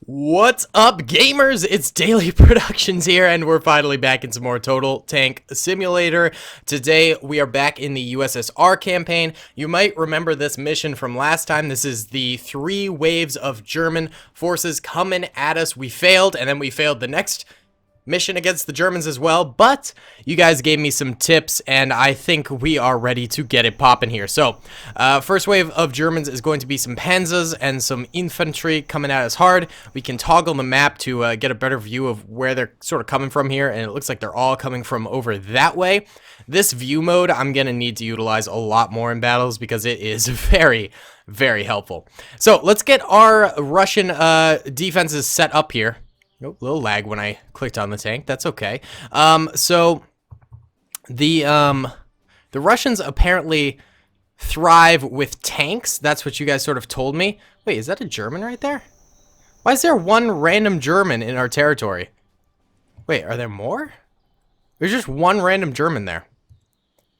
What's up, gamers? It's Daily Productions here, and we're finally back in some more Total Tank Simulator. Today, we are back in the USSR campaign. You might remember this mission from last time. This is the 3 waves of German forces coming at us. We failed, and then we failed the next mission against the Germans as well, but you guys gave me some tips, and I think we are ready to get it popping here. So, first wave of Germans is going to be some Panzers and some infantry coming at us hard. We can toggle the map to get a better view of where they're sort of coming from here, and it looks like they're all coming from over that way. This view mode I'm going to need to utilize a lot more in battles because it is very, very helpful. So, let's get our Russian defenses set up here. Oh, little lag when I clicked on the tank. That's okay. So the Russians apparently thrive with tanks. That's what you guys sort of told me. Wait, is that a German right there? Why is there one random German in our territory? Wait, are there more? There's just one random German there.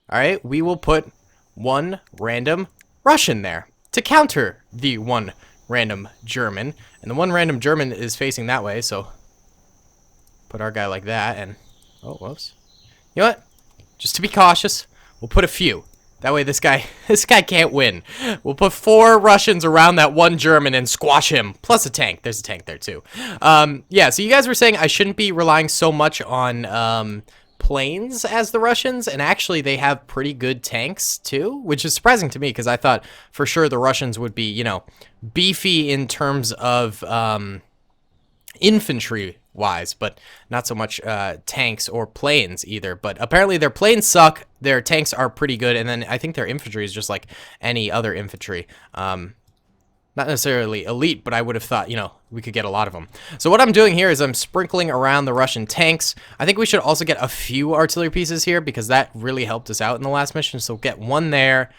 All right, we will put one random Russian there to counter the one random German, and the one random German is facing that way, so put our guy like that, and oh, whoops. You know what? Just to be cautious, we'll put a few. That way this guy can't win. We'll put 4 Russians around that one German and squash him, plus a tank. There's a tank there too. Yeah, so you guys were saying I shouldn't be relying so much on planes as the Russians, and actually they have pretty good tanks too, which is surprising to me because I thought for sure the Russians would be, you know, beefy in terms of infantry wise, but not so much tanks or planes either. But apparently their planes suck, their tanks are pretty good, and then I think their infantry is just like any other infantry. Not necessarily elite, but I would have thought, you know, we could get a lot of them. So what I'm doing here is I'm sprinkling around the Russian tanks. I think we should also get a few artillery pieces here because that really helped us out in the last mission. So get one there,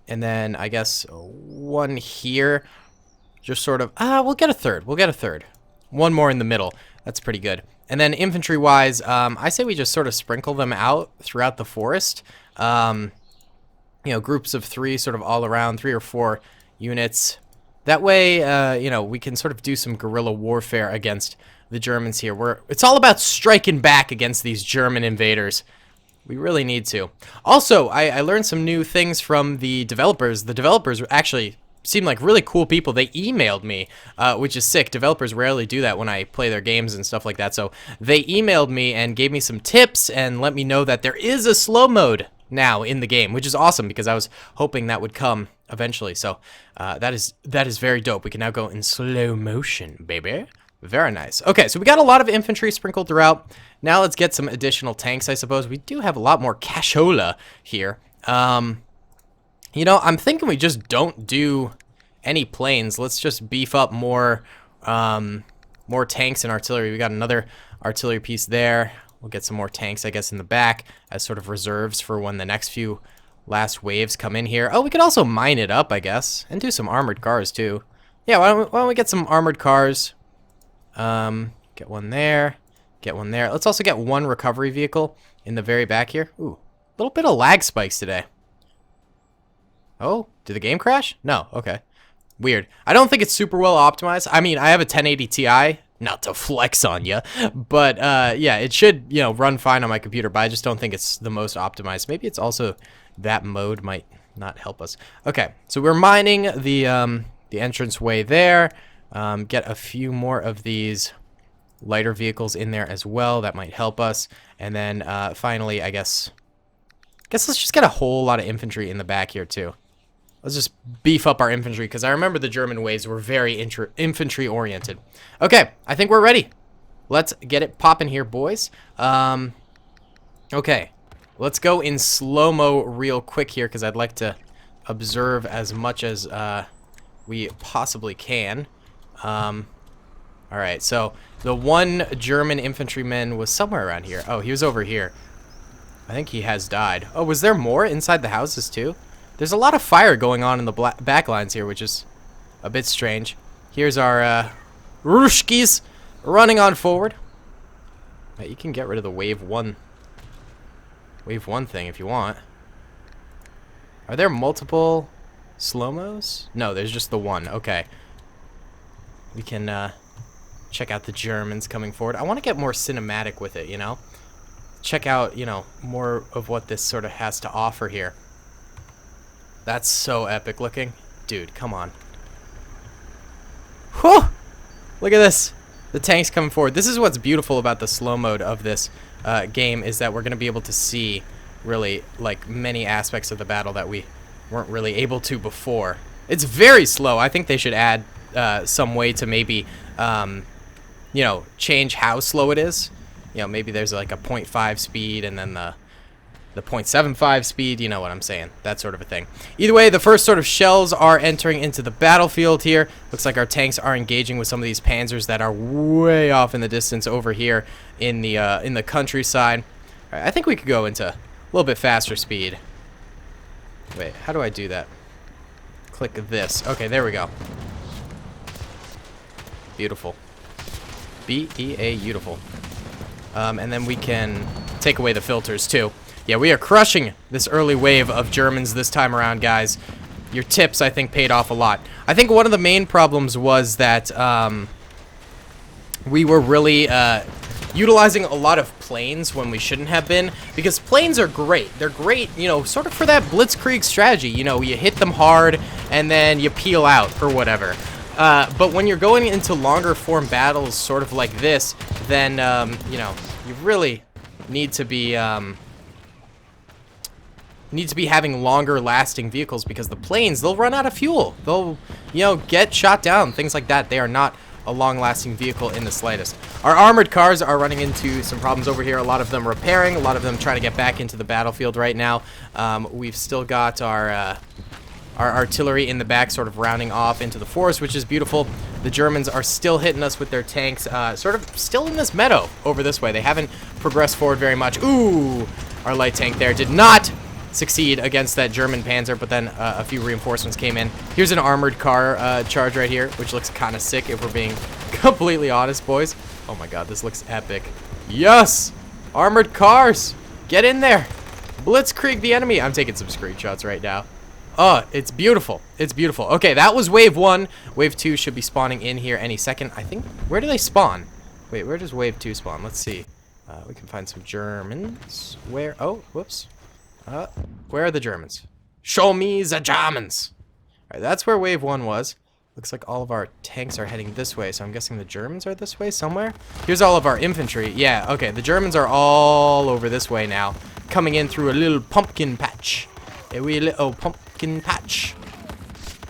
and then I guess one here. Just sort of, we'll get a third. We'll get a third. One more in the middle. That's pretty good. And then infantry-wise, I say we just sort of sprinkle them out throughout the forest. You know, groups of 3 sort of all around, 3 or 4 units. That way, you know, we can sort of do some guerrilla warfare against the Germans here. It's all about striking back against these German invaders. We really need to. Also, I learned some new things from the developers. The developers actually seem like really cool people. They emailed me, which is sick. Developers rarely do that when I play their games and stuff like that. So they emailed me and gave me some tips and let me know that there is a slow mode now in the game, which is awesome because I was hoping that would come eventually. So that is very dope. We can now go in slow motion, baby. Very nice. Okay, so we got a lot of infantry sprinkled throughout. Now let's get some additional tanks, I suppose. We do have a lot more cashola here. You know, I'm thinking we just don't do any planes. Let's just beef up more more tanks and artillery. We got another artillery piece there. We'll get some more tanks, I guess, in the back as sort of reserves for when the next few last waves come in here. Oh, we could also mine it up, I guess, and do some armored cars, too. Yeah, why don't we get some armored cars? Get one there. Get one there. Let's also get one recovery vehicle in the very back here. Ooh, a little bit of lag spikes today. Oh, did the game crash? No, okay. Weird. I don't think it's super well optimized. I mean, I have a 1080 Ti. Not to flex on you, but yeah, it should, you know, run fine on my computer, but I just don't think it's the most optimized. Maybe it's also that mode might not help us. Okay, so we're mining the entrance way there. Get a few more of these lighter vehicles in there as well. That might help us. And then finally, I guess let's just get a whole lot of infantry in the back here too. Let's just beef up our infantry, because I remember the German waves were very infantry-oriented. Okay, I think we're ready. Let's get it popping here, boys. Okay, let's go in slow-mo real quick here, because I'd like to observe as much as we possibly can. Alright, so the one German infantryman was somewhere around here. Oh, he was over here. I think he has died. Oh, was there more inside the houses, too? There's a lot of fire going on in the back lines here, which is a bit strange. Here's our Rushkis running on forward. You can get rid of the wave one thing if you want. Are there multiple slow-mos? No, there's just the one. Okay. We can check out the Germans coming forward. I want to get more cinematic with it, you know? Check out, you know, more of what this sort of has to offer here. That's so epic looking. Dude, come on. Whew! Look at this. The tanks coming forward. This is what's beautiful about the slow mode of this game, is that we're going to be able to see really like many aspects of the battle that we weren't really able to before. It's very slow. I think they should add some way to maybe you know, change how slow it is. You know, maybe there's like a 0.5 speed and then the 0.75 speed, you know what I'm saying, that sort of a thing. Either way, the first sort of shells are entering into the battlefield here. Looks like our tanks are engaging with some of these panzers that are way off in the distance over here in the countryside. All right, I think we could go into a little bit faster speed. Wait, how do I do that? Click this. Okay, there we go. Beautiful. B-E-A, beautiful. And then we can take away the filters too. Yeah, we are crushing this early wave of Germans this time around, guys. Your tips, I think, paid off a lot. I think one of the main problems was that we were really utilizing a lot of planes when we shouldn't have been, because planes are great. They're great, you know, sort of for that blitzkrieg strategy. You know, you hit them hard and then you peel out or whatever. But when you're going into longer form battles sort of like this, then, you know, you really need to be having longer lasting vehicles, because the planes, they'll run out of fuel. They'll, you know, get shot down, things like that. They are not a long lasting vehicle in the slightest. Our armored cars are running into some problems over here. A lot of them repairing, a lot of them trying to get back into the battlefield right now. We've still got our artillery in the back sort of rounding off into the forest, which is beautiful. The Germans are still hitting us with their tanks, sort of still in this meadow over this way. They haven't progressed forward very much. Ooh, our light tank there did not succeed against that German panzer, but then a few reinforcements came in. Here's an armored car charge right here, which looks kind of sick if we're being completely honest, boys. Oh my god, this looks epic. Yes! Armored cars! Get in there! Blitzkrieg the enemy! I'm taking some screenshots right now. Oh, it's beautiful. It's beautiful. Okay, that was wave 1. Wave 2 should be spawning in here any second. I think, where do they spawn? Wait, where does wave 2 spawn? Let's see. We can find some Germans. Where? Oh, whoops. Where are the Germans? Show me the Germans! Alright, that's where wave 1 was. Looks like all of our tanks are heading this way, so I'm guessing the Germans are this way somewhere? Here's all of our infantry. Yeah, okay, the Germans are all over this way now, coming in through a little pumpkin patch. A wee little pumpkin patch.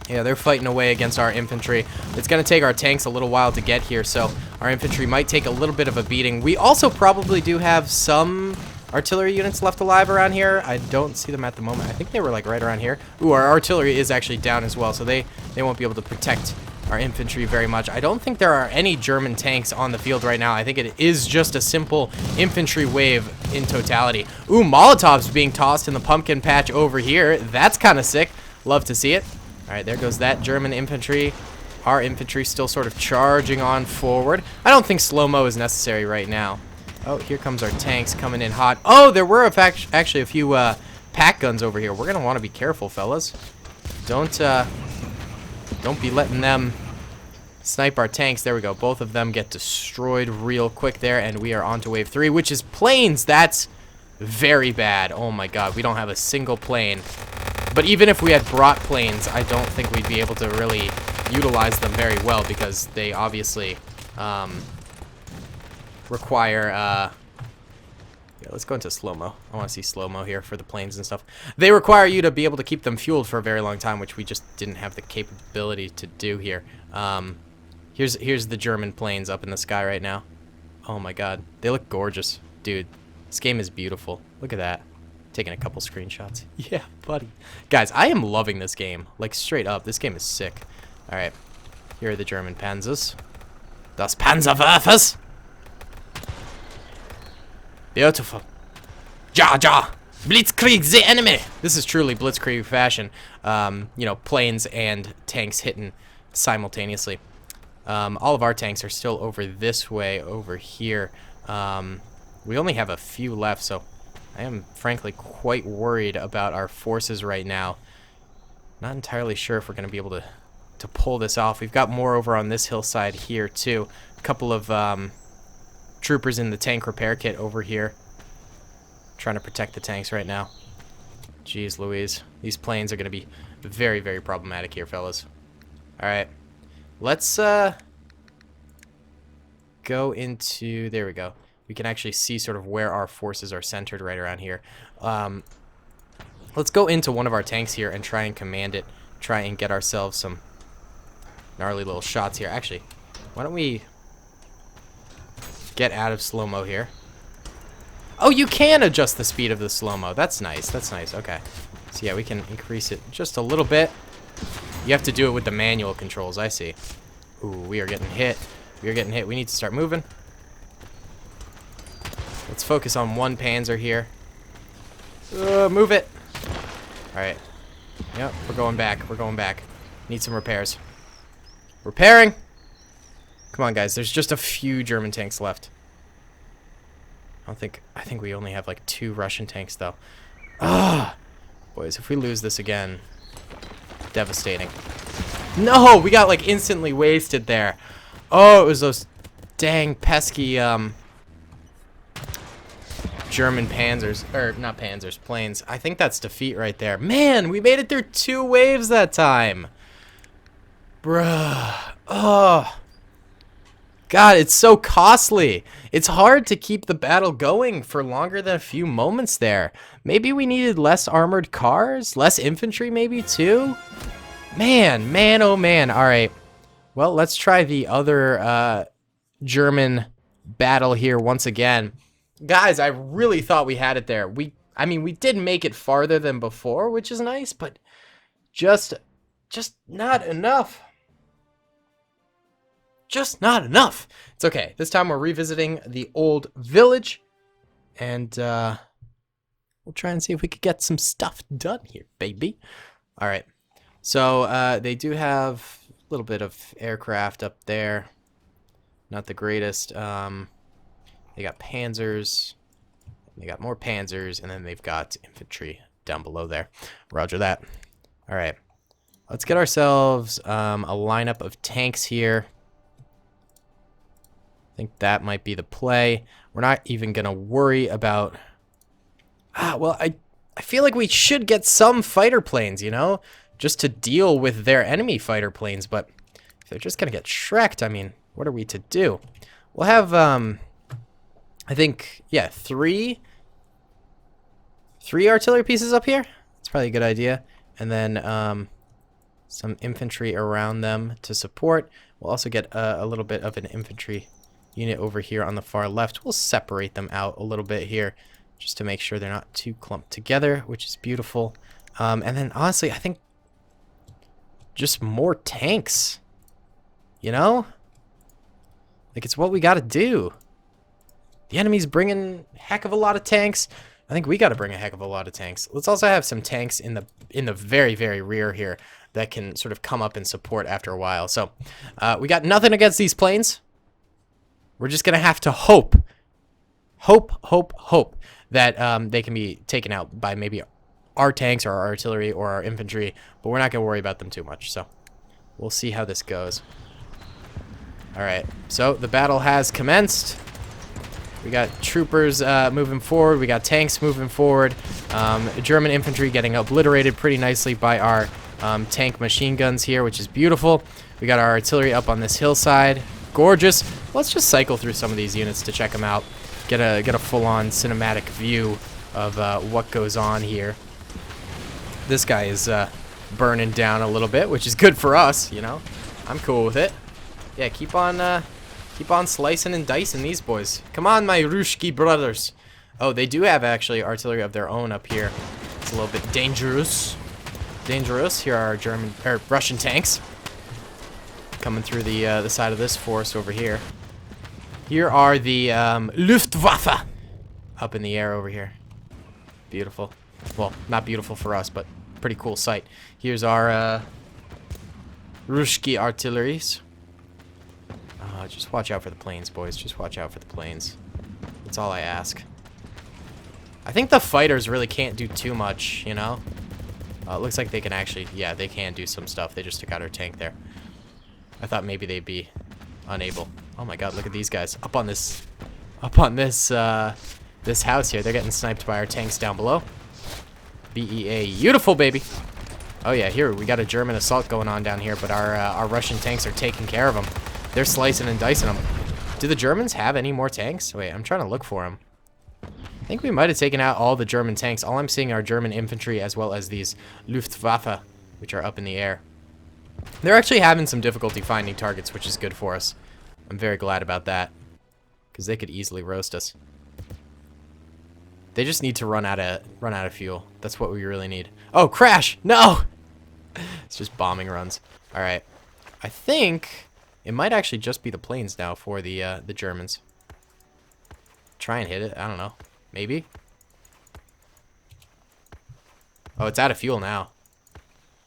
Yeah, they're fighting away against our infantry. It's going to take our tanks a little while to get here, so our infantry might take a little bit of a beating. We also probably do have some artillery units left alive around here. I don't see them at the moment. I think they were like right around here. Ooh, our artillery is actually down as well, so they won't be able to protect our infantry very much. I don't think there are any German tanks on the field right now. I think it is just a simple infantry wave in totality. Ooh, Molotovs being tossed in the pumpkin patch over here. That's kind of sick. Love to see it. All right, there goes that German infantry. Our infantry still sort of charging on forward. I don't think slow-mo is necessary right now. Oh, here comes our tanks coming in hot. Oh, there were actually a few pack guns over here. We're gonna want to be careful, fellas. Don't be letting them snipe our tanks. There we go. Both of them get destroyed real quick there, and we are on to wave 3, which is planes. That's very bad. Oh my god, we don't have a single plane. But even if we had brought planes, I don't think we'd be able to really utilize them very well, because they obviously require yeah, let's go into slow-mo. I want to see slow-mo here for the planes and stuff. They require you to be able to keep them fueled for a very long time, which we just didn't have the capability to do here. Here's the German planes up in the sky right now. Oh my god, they look gorgeous. Dude, this game is beautiful. Look at that. Taking a couple screenshots. Yeah, buddy. Guys, I am loving this game. Like, straight up, this game is sick. Alright, here are the German Panzers. Das Panzerwerfers! Beautiful. Ja, ja. Blitzkrieg the enemy. This is truly Blitzkrieg fashion. You know, planes and tanks hitting simultaneously. All of our tanks are still over this way, over here. We only have a few left, so I am frankly quite worried about our forces right now. Not entirely sure if we're going to be able to to pull this off. We've got more over on this hillside here too. A couple of troopers in the tank repair kit over here, trying to protect the tanks right now. Jeez Louise, these planes are going to be very, very problematic here, fellas. All right, let's go into, there we go. We can actually see sort of where our forces are centered right around here. Let's go into one of our tanks here and try and command it. Try and get ourselves some gnarly little shots here. Actually, why don't we get out of slow-mo here? Oh, you can adjust the speed of the slow-mo. That's nice. That's nice. Okay. So yeah, we can increase it just a little bit. You have to do it with the manual controls. I see. Ooh, we are getting hit. We are getting hit. We need to start moving. Let's focus on one Panzer here. Move it. All right. Yep, we're going back. We're going back. Need some repairs. Repairing. Come on, guys. There's just a few German tanks left. I think we only have like 2 Russian tanks though. Ah, boys, if we lose this again, devastating. No, we got like instantly wasted there. Oh, it was those dang pesky German Panzers, or not Panzers, planes. I think that's defeat right there. Man, we made it through 2 waves that time. Bruh. Oh. God, it's so costly. It's hard to keep the battle going for longer than a few moments there. Maybe we needed less armored cars, less infantry maybe too. Man, oh man. All right. Well, let's try the other German battle here once again. Guys, I really thought we had it there. I mean, we did make it farther than before, which is nice, but just not enough. Just not enough. It's okay. This time we're revisiting the old village, and we'll try and see if we could get some stuff done here, baby. All right. So they do have a little bit of aircraft up there. Not the greatest. They got Panzers. They got more Panzers, and then they've got infantry down below there. Roger that. All right. Let's get ourselves a lineup of tanks here. I think that might be the play. We're not even going to worry about... well, I feel like we should get some fighter planes, you know? Just to deal with their enemy fighter planes. But if they're just going to get shreked, I mean, what are we to do? We'll have, I think, yeah, three artillery pieces up here. That's probably a good idea. And then some infantry around them to support. We'll also get a little bit of an infantry unit over here on the far left. We'll separate them out a little bit here just to make sure they're not too clumped together, which is beautiful. And then honestly, I think just more tanks, you know? Like, it's what we got to do. The enemy's bringing a heck of a lot of tanks. I think we got to bring a heck of a lot of tanks. Let's also have some tanks in the very, very rear here that can sort of come up and support after a while. So we got nothing against these planes. We're just going to have to hope that they can be taken out by maybe our tanks or our artillery or our infantry, but we're not going to worry about them too much. So we'll see how this goes. All right, so the battle has commenced. We got troopers moving forward. We got tanks moving forward. German infantry getting obliterated pretty nicely by our tank machine guns here, which is beautiful. We got our artillery up on this hillside. Gorgeous. Let's just cycle through some of these units to check them out. Get a full-on cinematic view of what goes on here. This guy is burning down a little bit, which is good for us, you know. I'm cool with it. Yeah, keep on slicing and dicing these boys. Come on, my Ruski brothers. Oh, they do have actually artillery of their own up here. It's a little bit dangerous. Here are our Russian tanks coming through the side of this forest over here. Here are the Luftwaffe up in the air over here. Beautiful. Well, not beautiful for us, but pretty cool sight. Here's our Ruski artilleries. Just watch out for the planes, boys. Just watch out for the planes. That's all I ask. I think the fighters really can't do too much, you know? It looks like they can actually... Yeah, they can do some stuff. They just took out our tank there. I thought maybe they'd be unable. Oh my god, look at these guys. Up on this this house here. They're getting sniped by our tanks down below. BEA. Beautiful, baby. Oh yeah, here we got a German assault going on down here, but our Russian tanks are taking care of them. They're slicing and dicing them. Do the Germans have any more tanks? Wait, I'm trying to look for them. I think we might have taken out all the German tanks. All I'm seeing are German infantry as well as these Luftwaffe, which are up in the air. They're actually having some difficulty finding targets, which is good for us. I'm very glad about that, because they could easily roast us. They just need to run out of fuel. That's what we really need. Oh, crash! No! It's just bombing runs. All right. I think it might actually just be the planes now for the Germans. Try and hit it. I don't know. Maybe. Oh, it's out of fuel now.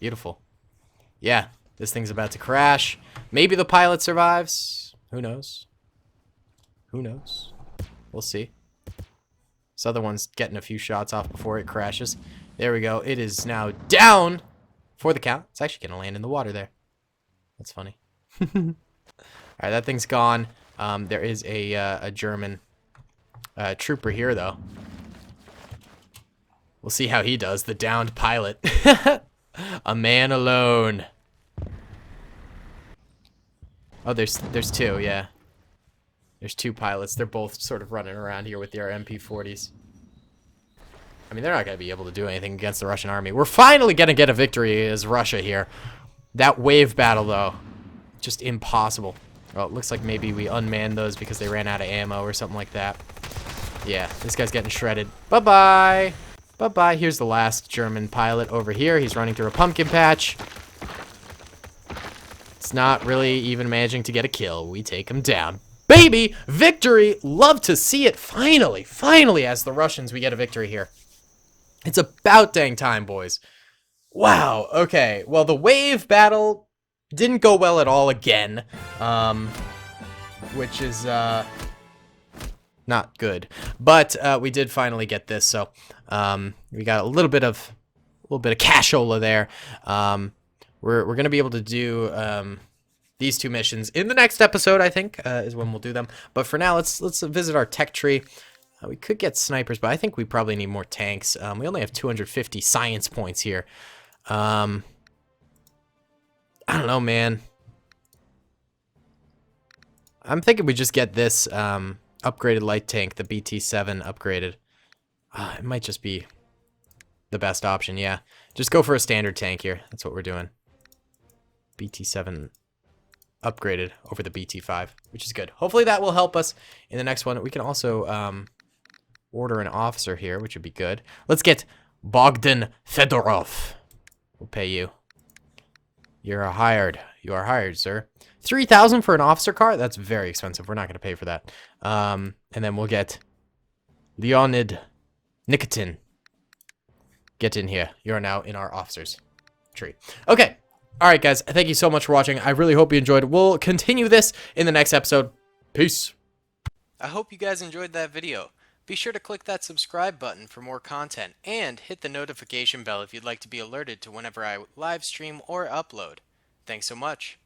Beautiful. Yeah, this thing's about to crash. Maybe the pilot survives. Who knows? Who knows? We'll see. This other one's getting a few shots off before it crashes. There we go. It is now down for the count. It's actually going to land in the water there. That's funny. All right, that thing's gone. There is a German trooper here, though. We'll see how he does. The downed pilot. A man alone. Oh, there's two, yeah. There's two pilots. They're both sort of running around here with their MP40s. I mean, they're not going to be able to do anything against the Russian army. We're finally going to get a victory as Russia here. That wave battle, though, just impossible. Well, it looks like maybe we unmanned those because they ran out of ammo or something like that. Yeah, this guy's getting shredded. Bye-bye. Bye-bye. Here's the last German pilot over here. He's running through a pumpkin patch. It's not really even managing to get a kill. We take him down. Baby, victory. Love to see it. Finally, as the Russians, we get a victory here. It's about dang time, boys. Wow. Okay. Well, the wave battle didn't go well at all again, which is not good. But we did finally get this, so we got a little bit of cashola there. We're gonna be able to do these two missions in the next episode, I think, is when we'll do them. But for now, let's visit our tech tree. We could get snipers, but I think we probably need more tanks. We only have 250 science points here. I don't know, man. I'm thinking we just get this upgraded light tank, the BT-7 upgraded. It might just be the best option, yeah. Just go for a standard tank here. That's what we're doing. BT-7 upgraded over the BT-5, which is good. Hopefully that will help us in the next one. We can also order an officer here, which would be good. Let's get Bogdan Fedorov. We'll pay you. You're hired. You are hired, sir. 3,000 for an officer car? That's very expensive. We're not going to pay for that. And then we'll get Leonid Nikitin. Get in here. You're now in our officers tree. Okay. All right, guys. Thank you so much for watching. I really hope you enjoyed. We'll continue this in the next episode. Peace. I hope you guys enjoyed that video. Be sure to click that subscribe button for more content and hit the notification bell if you'd like to be alerted to whenever I live stream or upload. Thanks so much.